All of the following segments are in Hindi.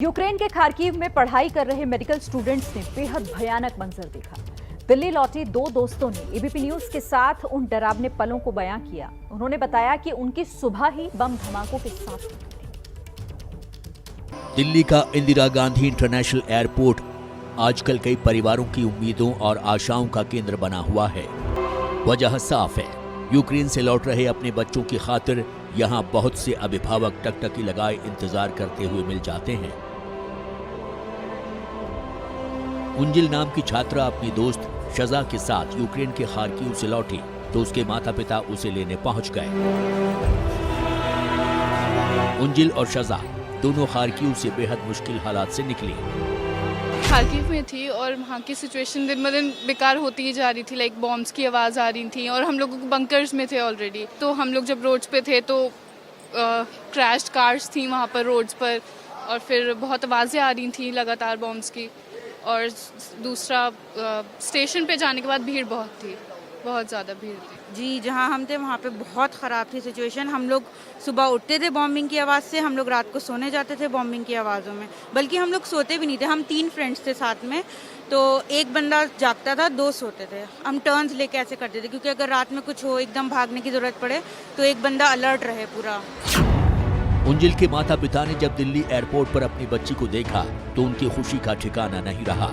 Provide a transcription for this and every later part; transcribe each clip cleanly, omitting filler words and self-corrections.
यूक्रेन के खार्किव में पढ़ाई कर रहे मेडिकल स्टूडेंट्स ने बेहद भयानक मंजर देखा। दिल्ली लौटे दो दोस्तों ने एबीपी न्यूज के साथ उन डरावने पलों को बयां किया। उन्होंने बताया कि उनकी सुबह ही बम धमाकों के साथ हुई थी। दिल्ली का इंदिरा गांधी इंटरनेशनल एयरपोर्ट आजकल कई परिवारों की उम्मीदों और आशाओं का केंद्र बना हुआ है। वजह साफ है, यूक्रेन से लौट रहे अपने बच्चों की खातिर यहाँ बहुत से अभिभावक टकटकी लगाए इंतजार करते हुए मिल जाते हैं। उंजिल नाम की छात्रा अपनी दोस्त शजा के साथ यूक्रेन के खार्किव से लौटी तो उसके माता पिता उसे लेने पहुंच गए। उंजिल और शजा दोनों खार्किव से बेहद मुश्किल हालात से निकली। खार्किव में थी और वहाँ की सिचुएशन दिन ब दिन बेकार होती ही जा रही थी। लाइक बॉम्ब्स की आवाज़ आ रही थी और हम लोग बंकर्स में थे ऑलरेडी। तो हम लोग जब रोड्स पे थे तो क्रैश्ड कार्स थी वहाँ पर रोड्स पर, और फिर बहुत आवाज़ें आ रही थी लगातार बॉम्ब्स की। और दूसरा स्टेशन पे जाने के बाद भीड़ बहुत थी, बहुत ज़्यादा भीड़ थी। जी, जहाँ हम थे वहाँ पे बहुत ख़राब थी सिचुएशन। हम लोग सुबह उठते थे बॉम्बिंग की आवाज़ से, हम लोग रात को सोने जाते थे बॉम्बिंग की आवाज़ों में। बल्कि हम लोग सोते भी नहीं थे। हम 3 फ्रेंड्स थे साथ में, तो एक बंदा जागता था, 2 सोते थे। हम टर्न्स लेके ऐसे करते थे क्योंकि अगर रात में कुछ हो, एकदम भागने की ज़रूरत पड़े तो एक बंदा अलर्ट रहे पूरा। उंजिल के माता पिता ने जब दिल्ली एयरपोर्ट पर अपनी बच्ची को देखा तो उनकी खुशी का ठिकाना नहीं रहा।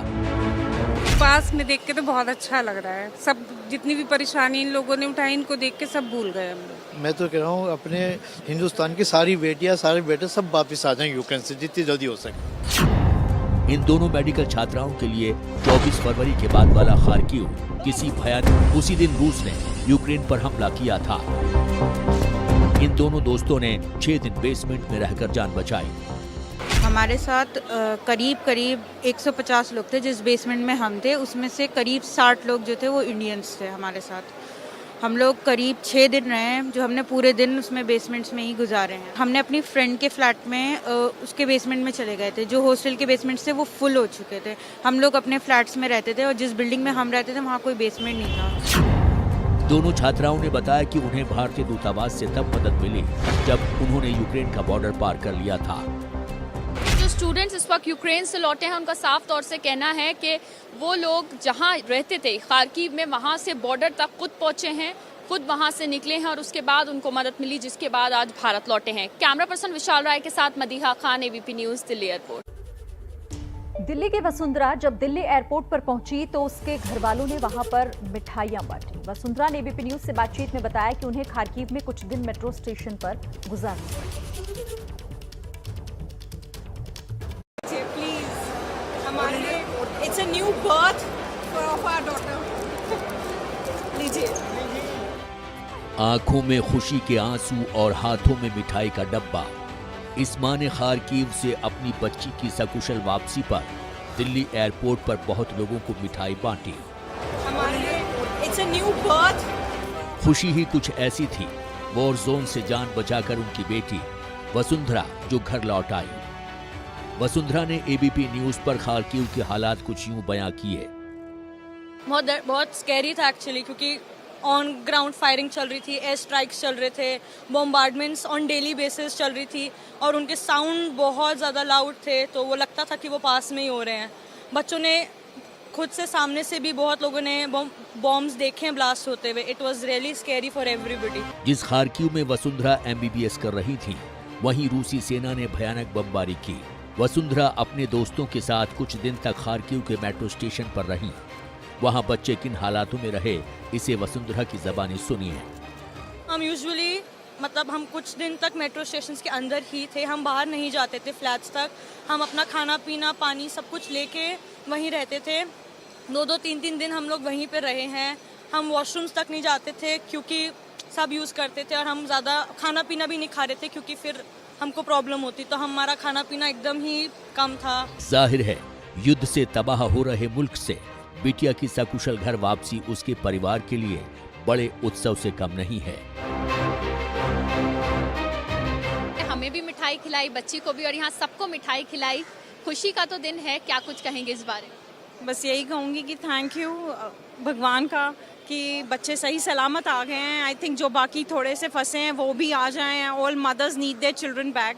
पास में देख के तो बहुत अच्छा लग रहा है। सब जितनी भी परेशानी इन लोगों ने उठाई, इनको देख के सब भूल गए हम लोग। मैं तो कह रहा हूँ अपने हिंदुस्तान की सारी बेटियां, सारे बेटे सब वापस आ जाएं यूक्रेन से जितनी जल्दी हो सके। इन दोनों मेडिकल छात्राओं के लिए 24 फरवरी के बाद वाला खार्किव किसी भयानक। उसी दिन रूस ने यूक्रेन पर हमला किया था। इन दोनों दोस्तों ने 6 दिन बेसमेंट में रहकर जान बचाई। हमारे साथ करीब 150 लोग थे। जिस बेसमेंट में हम थे उसमें से करीब 60 लोग जो थे वो इंडियंस थे हमारे साथ। हम लोग करीब 6 दिन रहे हैं, जो हमने पूरे दिन उसमें बेसमेंट्स में ही गुजारे हैं। हमने अपनी फ्रेंड के फ्लैट में उसके बेसमेंट में चले गए थे। जो हॉस्टल के बेसमेंट थे वो फुल हो चुके थे। हम लोग अपने फ्लैट्स में रहते थे और जिस बिल्डिंग में हम रहते थे वहाँ कोई बेसमेंट नहीं था। दोनों छात्राओं ने बताया कि उन्हें भारतीय दूतावास से तब मदद मिली जब उन्होंने यूक्रेन का बॉर्डर पार कर लिया था। जो स्टूडेंट्स इस वक्त यूक्रेन से लौटे हैं उनका साफ तौर से कहना है कि वो लोग जहां रहते थे खार्किव में, वहां से बॉर्डर तक खुद पहुंचे हैं, खुद वहां से निकले हैं और उसके बाद उनको मदद मिली, जिसके बाद आज भारत लौटे हैं। कैमरा पर्सन विशाल राय के साथ Madiha Khan, ABP news, Delhi airport. Delhi की वसुंधरा जब दिल्ली एयरपोर्ट पर पहुंची तो उसके घर वालों ने वहां पर मिठाइयां बांटी। वसुंधरा ने एबीपी न्यूज से बातचीत में बताया कि उन्हें खार्किव में कुछ दिन मेट्रो स्टेशन पर गुजारना पड़ा। हमारे लिए it's a new birth of our daughter. लीजिए। आंखों में खुशी के आंसू और हाथों में मिठाई का डब्बा। इस माँ ने खार्किव से अपनी बच्ची की सकुशल वापसी पर दिल्ली एयरपोर्ट पर बहुत लोगों को मिठाई बांटी। हमारे लिए इट्स अ न्यू बर्थ। खुशी ही कुछ ऐसी थी, वॉर जोन से जान बचाकर उनकी बेटी वसुंधरा जो घर लौट आई। वसुंधरा ने एबीपी न्यूज पर खार्किव के हालात कुछ यूं बयां किए। बहुत स्कैरी था एक्चुअली, क्योंकि ऑन ग्राउंड फायरिंग चल रही थी, एयर स्ट्राइक्स चल रहे थे, बॉम्बार्डमेंट्स ऑन डेली बेसिस चल रही थी और उनके साउंड बहुत ज़्यादा लाउड थे, तो वो लगता था कि वो पास में ही हो रहे हैं। बच्चों ने खुद से, सामने से भी बहुत लोगों ने बॉम्ब्स देखे हैं ब्लास्ट होते हुए। It was really scary for everybody. जिस खार्किव में वसुंधरा एमबीबीएस कर रही थी, वहीं रूसी सेना ने भयानक बमबारी की। वसुंधरा अपने दोस्तों के साथ कुछ दिन तक खार्किव के मेट्रो स्टेशन पर रही। वहां बच्चे किन हालातों में रहे, इसे वसुंधरा की ज़बानी सुनिए। हम यूजुअली हम कुछ दिन तक मेट्रो स्टेशन के अंदर ही थे। हम बाहर नहीं जाते थे फ्लैट्स तक। हम अपना खाना पीना, पानी सब कुछ लेके वहीं रहते थे। 2-2, 3-3 दिन हम लोग वहीं पे रहे हैं। हम वॉशरूम्स तक नहीं जाते थे क्योंकि सब यूज़ करते थे, और हम ज़्यादा खाना पीना भी नहीं खा रहे थे क्योंकि फिर हमको प्रॉब्लम होती, तो हमारा खाना पीना एकदम ही कम था। जाहिर है, युद्ध से तबाह हो रहे मुल्क से बिटिया की सकुशल घर वापसी उसके परिवार के लिए बड़े उत्सव से कम नहीं है। हमें भी मिठाई खिलाई, बच्ची को भी, और यहाँ सबको मिठाई खिलाई। खुशी का तो दिन है। क्या कुछ कहेंगे इस बारे में? बस यही कहूँगी कि थैंक यू भगवान का कि बच्चे सही सलामत आ गए हैं। आई थिंक जो बाकी थोड़े से फंसे हैं वो भी आ जाएं। All mothers need their children back,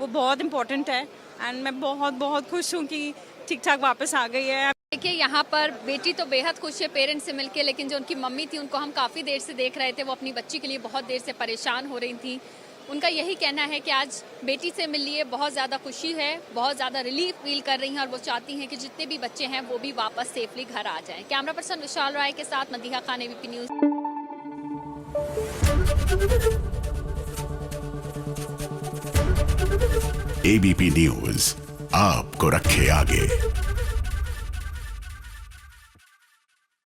वो बहुत इम्पोर्टेंट है। एंड मैं बहुत बहुत खुश हूँ कि ठीक ठाक वापस आ गई है। देखिए यहाँ पर बेटी तो बेहद खुश है पेरेंट्स से मिलके, लेकिन जो उनकी मम्मी थी उनको हम काफ़ी देर से देख रहे थे, वो अपनी बच्ची के लिए बहुत देर से परेशान हो रही थी। उनका यही कहना है कि आज बेटी से मिल लिए बहुत ज़्यादा खुशी है, बहुत ज़्यादा रिलीफ फील कर रही हैं और वो चाहती हैं कि जितने भी बच्चे हैं वो भी वापस सेफली घर आ जाएं। कैमरा पर्सन विशाल राय के साथ Madiha Khan, ABP news. ABP news आपको रखे आगे।